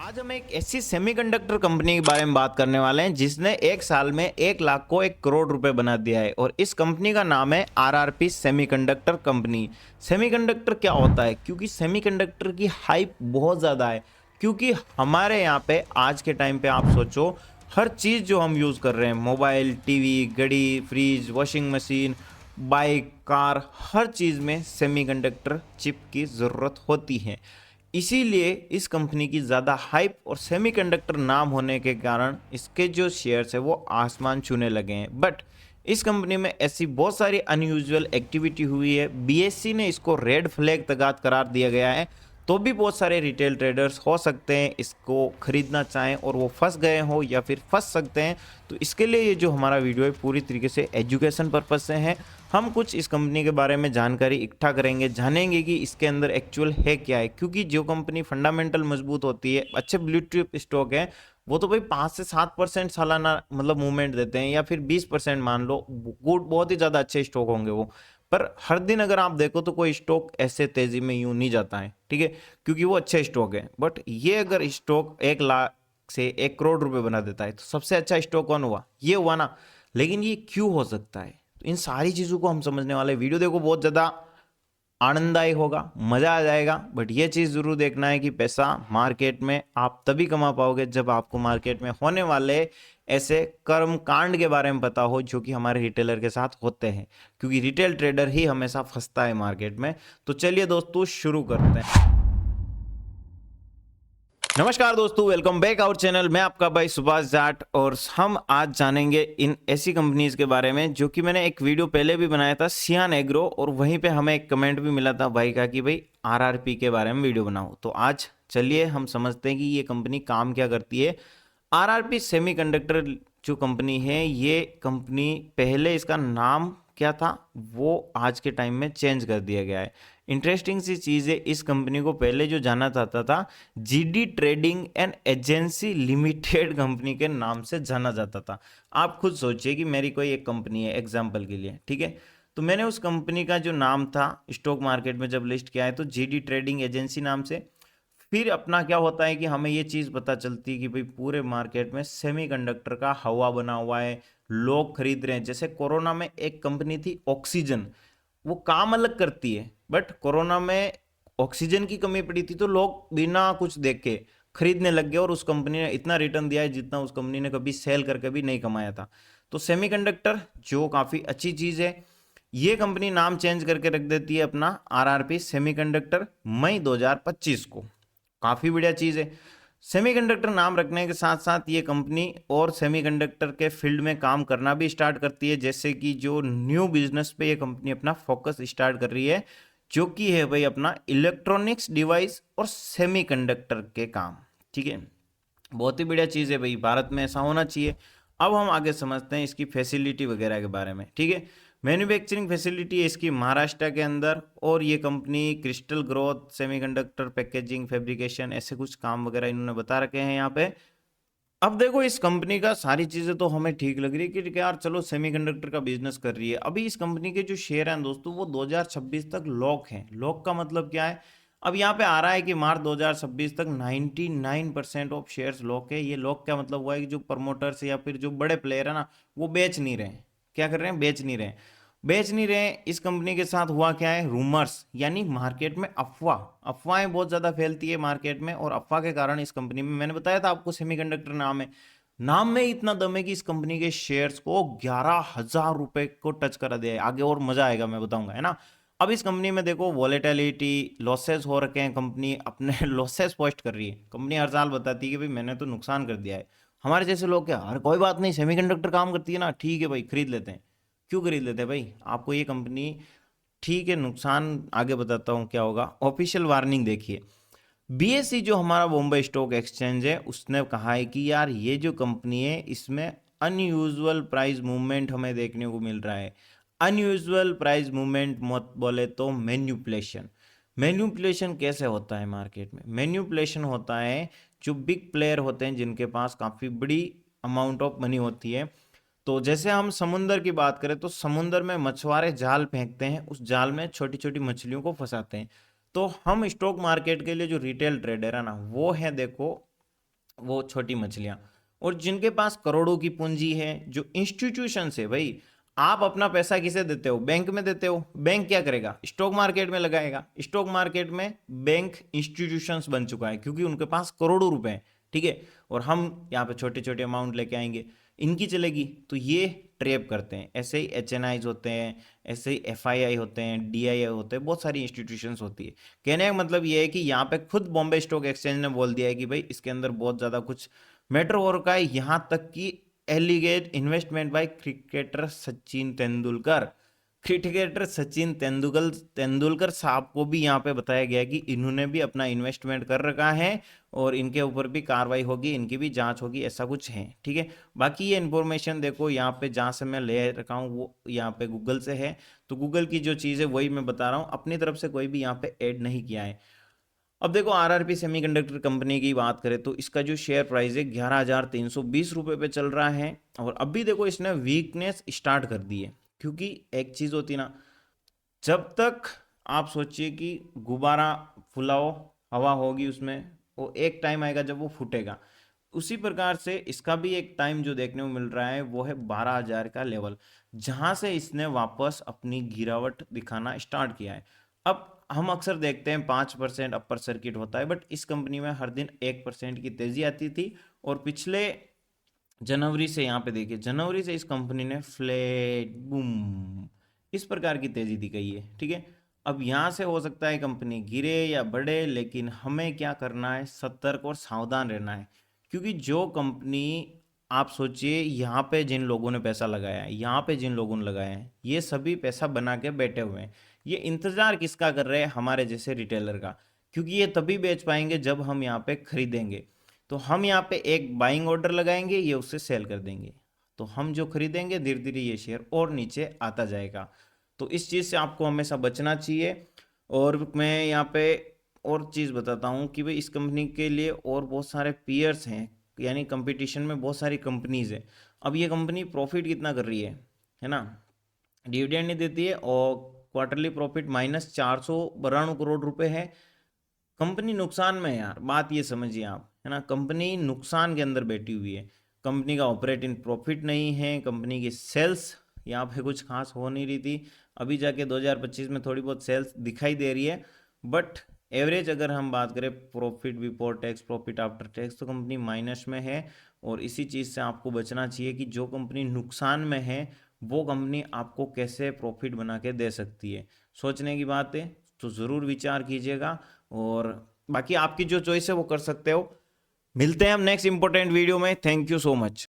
आज हम एक ऐसी सेमीकंडक्टर कंपनी के बारे में बात करने वाले हैं जिसने एक साल में 1 लाख को 1 करोड़ रुपए बना दिया है। और इस कंपनी का नाम है आरआरपी सेमीकंडक्टर कंपनी। सेमीकंडक्टर क्या होता है? क्योंकि सेमीकंडक्टर की हाइप बहुत ज़्यादा है। क्योंकि हमारे यहाँ पे आज के टाइम पे आप सोचो, हर चीज़ जो हम यूज़ कर रहे हैं, मोबाइल, टीवी, घड़ी, fridge, washing machine, bike, car, हर चीज़ में सेमीकंडक्टर चिप की ज़रूरत होती है। इसीलिए इस कंपनी की ज़्यादा हाइप और सेमीकंडक्टर नाम होने के कारण इसके जो शेयर्स है वो आसमान छूने लगे हैं। बट इस कंपनी में ऐसी बहुत सारी अनयूजुअल एक्टिविटी हुई है, बीएससी ने इसको रेड फ्लैग तगात करार दिया गया है। तो भी बहुत सारे रिटेल ट्रेडर्स हो सकते हैं इसको खरीदना चाहें और वो फंस गए हो या फिर फंस सकते हैं। तो इसके लिए ये जो हमारा वीडियो है पूरी तरीके से एजुकेशन पर्पज से है। हम कुछ इस कंपनी के बारे में जानकारी इकट्ठा करेंगे, जानेंगे कि इसके अंदर एक्चुअल है क्या है। क्योंकि जो कंपनी फंडामेंटल मजबूत होती है, अच्छे ब्लू चिप स्टॉक है, वो तो भाई 5 से 7% सालाना मतलब मूवमेंट देते हैं, या फिर 20% मान लो, गुड बहुत ही ज़्यादा अच्छे स्टॉक होंगे वो। पर हर दिन अगर आप देखो तो कोई स्टॉक ऐसे तेजी में यूं नहीं जाता है, ठीक है, क्योंकि वो अच्छे स्टॉक है। बट ये अगर स्टॉक 1 लाख से 1 करोड़ रुपए बना देता है तो सबसे अच्छा स्टॉक कौन हुआ? ये हुआ ना। लेकिन ये क्यों हो सकता है? तो इन सारी चीज़ों को हम समझने वाले। वीडियो देखो, बहुत ज़्यादा आनंददायक होगा, मज़ा आ जाएगा। बट ये चीज़ ज़रूर देखना है कि पैसा मार्केट में आप तभी कमा पाओगे जब आपको मार्केट में होने वाले ऐसे कर्म कांड के बारे में पता हो जो कि हमारे रिटेलर के साथ होते हैं। क्योंकि रिटेल ट्रेडर ही हमेशा फंसता है मार्केट में। तो चलिए दोस्तों, शुरू करते हैं। नमस्कार दोस्तों, वेलकम बैक आवर चैनल। मैं आपका भाई सुभाष जाट और हम आज जानेंगे इन ऐसी कंपनीज के बारे में जो कि मैंने एक वीडियो पहले भी बनाया था, सियान एग्रो, और वहीं पे हमें एक कमेंट भी मिला था भाई का कि भाई आरआरपी के बारे में वीडियो बनाओ। तो आज चलिए हम समझते हैं कि ये कंपनी काम क्या करती है। आरआरपी सेमीकंडक्टर जो कंपनी है, ये कंपनी पहले इसका नाम क्या था वो आज के टाइम में चेंज कर दिया गया है। इंटरेस्टिंग सी चीज़ है, इस कंपनी को पहले जो जाना जाता था GD trading and agency limited company के नाम से जाना जाता था। आप खुद सोचिए कि मेरी कोई एक कंपनी है एग्जाम्पल के लिए, ठीक है, तो मैंने उस कंपनी का जो नाम था स्टॉक मार्केट में जब लिस्ट किया है तो जीडी ट्रेडिंग एजेंसी नाम से। फिर अपना क्या होता है कि हमें ये चीज़ पता चलती है कि भाई पूरे मार्केट में सेमीकंडक्टर का हवा बना हुआ है, लोग खरीद रहे हैं। जैसे कोरोना में एक कंपनी थी ऑक्सीजन, वो काम अलग करती है, बट कोरोना में ऑक्सीजन की कमी पड़ी थी तो लोग बिना कुछ देखे खरीदने लग गए और उस कंपनी ने इतना रिटर्न दिया है जितना उस कंपनी ने कभी सेल करके भी नहीं कमाया था। तो सेमीकंडक्टर जो काफ़ी अच्छी चीज़ है, ये कंपनी नाम चेंज करके रख देती है अपना आरआरपी सेमीकंडक्टर मई 2025 को। काफ़ी बढ़िया चीज़ है। सेमीकंडक्टर नाम रखने के साथ साथ ये कंपनी और सेमीकंडक्टर के फील्ड में काम करना भी स्टार्ट करती है। जैसे कि जो न्यू बिजनेस पे ये कंपनी अपना फोकस स्टार्ट कर रही है, जो कि है भाई अपना इलेक्ट्रॉनिक्स डिवाइस और सेमीकंडक्टर के काम, ठीक है। बहुत ही बढ़िया चीज़ है भाई, भारत में ऐसा होना चाहिए। अब हम आगे समझते हैं इसकी फैसिलिटी वगैरह के बारे में, ठीक है। मैन्युफैक्चरिंग फैसिलिटी है इसकी महाराष्ट्र के अंदर, और ये company crystal growth, semiconductor packaging, fabrication, ऐसे कुछ काम वगैरह इन्होंने बता रखे हैं यहाँ पे। अब देखो, इस कंपनी का सारी चीजें तो हमें ठीक लग रही है कि यार चलो सेमीकंडक्टर का बिजनेस कर रही है। अभी इस कंपनी के जो शेयर हैं दोस्तों वो 2026 तक लॉक हैं। लॉक का मतलब क्या है? अब यहाँ पे आ रहा है कि मार्च 2026 तक 99% ऑफ शेयर्स लॉक है। ये लॉक क्या मतलब हुआ है कि जो प्रमोटर्स या फिर जो बड़े प्लेयर है ना, वो बेच नहीं रहे। क्या कर रहे हैं? बेच नहीं रहे। बेच नहीं रहे। इस कंपनी के साथ हुआ क्या है? रूमर्स, यानी मार्केट में अफवाहें बहुत ज्यादा फैलती है मार्केट में, और अफवाह के कारण इस कंपनी में, मैंने बताया था आपको सेमीकंडक्टर नाम है, नाम में इतना दम है कि इस कंपनी के शेयर्स को 11,000 रुपए को टच करा दिया है। आगे और मजा आएगा, मैं बताऊंगा, है ना। अब इस कंपनी में देखो वॉलेटिलिटी, लॉसेस हो रखे हैं, कंपनी अपने लॉसेस पोस्ट कर रही है। कंपनी हर साल बताती है कि भाई मैंने तो नुकसान कर दिया है। हमारे जैसे लोग क्या, हर कोई बात नहीं, सेमीकंडक्टर काम करती है ना, ठीक है भाई खरीद लेते हैं। क्यों खरीद लेते हैं भाई? आपको ये कंपनी, ठीक है, नुकसान आगे बताता हूँ क्या होगा। ऑफिशियल वार्निंग देखिए, बीएसई जो हमारा बॉम्बे स्टॉक एक्सचेंज है, उसने कहा है कि यार ये जो कंपनी है इसमें अनयूजुअल प्राइस मूवमेंट हमें देखने को मिल रहा है। अनयूजुअल प्राइस मूवमेंट मत बोले तो मैन्युपुलेशन। मैन्युपुलेशन कैसे होता है मार्केट में? मैन्युपुलेशन होता है, जो बिग प्लेयर होते हैं जिनके पास काफ़ी बड़ी अमाउंट ऑफ मनी होती है। तो जैसे हम समुंदर की बात करें तो समुंदर में मछुआरे जाल फेंकते हैं, उस जाल में छोटी छोटी मछलियों को फंसाते हैं। तो हम स्टॉक मार्केट के लिए जो रिटेल ट्रेडर है ना, वो है देखो वो छोटी मछलियां। और जिनके पास करोड़ों की पूंजी है, जो इंस्टीट्यूशन है भाई, आप अपना पैसा किसे देते हो? बैंक में देते हो। बैंक क्या करेगा? स्टॉक मार्केट में लगाएगा। स्टॉक मार्केट में बैंक इंस्टीट्यूशंस बन चुका है क्योंकि उनके पास करोड़ों रुपए हैं, ठीक है। और हम यहाँ पे छोटे छोटे अमाउंट लेके आएंगे, इनकी चलेगी। तो ये ट्रेप करते हैं। ऐसे ही HNIs होते हैं, ऐसे ही FII होते हैं, DII होते हैं, बहुत सारी इंस्टीट्यूशंस होती है। कहने का मतलब ये है कि यहाँ पे खुद बॉम्बे स्टॉक एक्सचेंज ने बोल दिया है कि भाई इसके अंदर बहुत ज़्यादा कुछ मैटर हो रखा है। यहाँ तक कि alleged investment by cricketer Sachin Tendulkar, cricketer Sachin Tendulkar साहब को भी यहाँ पे बताया गया कि इन्होंने भी अपना इन्वेस्टमेंट कर रखा है और इनके ऊपर भी कार्रवाई होगी, इनकी भी जांच होगी, ऐसा कुछ है, ठीक है। बाकी ये इन्फॉर्मेशन देखो यहाँ पे जहाँ से मैं ले रखा हूँ वो यहाँ पे गूगल से है। तो गूगल की जो चीज़ है वही मैं बता रहा हूँ, अपनी तरफ से कोई भी यहाँ पे ऐड नहीं किया है। अब देखो RRP सेमीकंडक्टर कंपनी की बात करें तो इसका जो शेयर प्राइस है 11,320 रुपए पे चल रहा है। और अभी देखो इसने वीकनेस स्टार्ट कर दी है, क्योंकि एक चीज होती ना, जब तक आप सोचिए कि गुब्बारा फुलाओ, हवा होगी उसमें, वो एक टाइम आएगा जब वो फूटेगा। उसी प्रकार से इसका भी एक टाइम जो देखने को मिल रहा है वो है 12,000 का लेवल, जहां से इसने वापस अपनी गिरावट दिखाना स्टार्ट किया है। अब हम अक्सर देखते हैं 5% अपर सर्किट होता है, बट इस कंपनी में हर दिन 1% की तेजी आती थी। और पिछले जनवरी से यहाँ पे देखिए, जनवरी से इस कंपनी ने फ्लैट बूम इस प्रकार की तेजी दिखाई है, ठीक है। अब यहाँ से हो सकता है कंपनी गिरे या बढ़े, लेकिन हमें क्या करना है? सतर्क और सावधान रहना है। क्योंकि जो कंपनी, आप सोचिए यहाँ पे जिन लोगों ने पैसा लगाया है, यहाँ पे जिन लोगों ने लगाया है, ये सभी पैसा बना के बैठे हुए हैं। ये इंतजार किसका कर रहे हैं? हमारे जैसे रिटेलर का। क्योंकि ये तभी बेच पाएंगे जब हम यहाँ पे खरीदेंगे। तो हम यहाँ पे एक बाइंग ऑर्डर लगाएंगे, ये उससे सेल कर देंगे। तो हम जो खरीदेंगे धीरे धीरे ये शेयर और नीचे आता जाएगा। तो इस चीज़ से आपको हमेशा बचना चाहिए। और मैं यहाँ पे और चीज़ बताता हूँ कि भाई इस कंपनी के लिए और बहुत सारे पीयर्स हैं, यानी कंपटीशन में बहुत सारी कंपनीज है। अब ये कंपनी प्रॉफिट कितना कर रही है ना, डिविडेंड नहीं देती है, और क्वार्टरली प्रॉफिट -492 करोड़ रुपए है। कंपनी नुकसान में है यार, बात ये समझिए आप, है ना, कंपनी नुकसान के अंदर बैठी हुई है। कंपनी का ऑपरेटिंग प्रॉफिट नहीं है, कंपनी की सेल्स यहाँ पे कुछ खास हो नहीं रही थी। अभी जाके 2025 में थोड़ी बहुत सेल्स दिखाई दे रही है, बट एवरेज अगर हम बात करें profit before tax, profit after tax, तो कंपनी माइनस में है। और इसी चीज़ से आपको बचना चाहिए कि जो कंपनी नुकसान में है वो कंपनी आपको कैसे प्रॉफिट बना के दे सकती है। सोचने की बात है, तो ज़रूर विचार कीजिएगा। और बाकी आपकी जो चॉइस है वो कर सकते हो। मिलते हैं हम नेक्स्ट इंपॉर्टेंट वीडियो में। Thank you so much.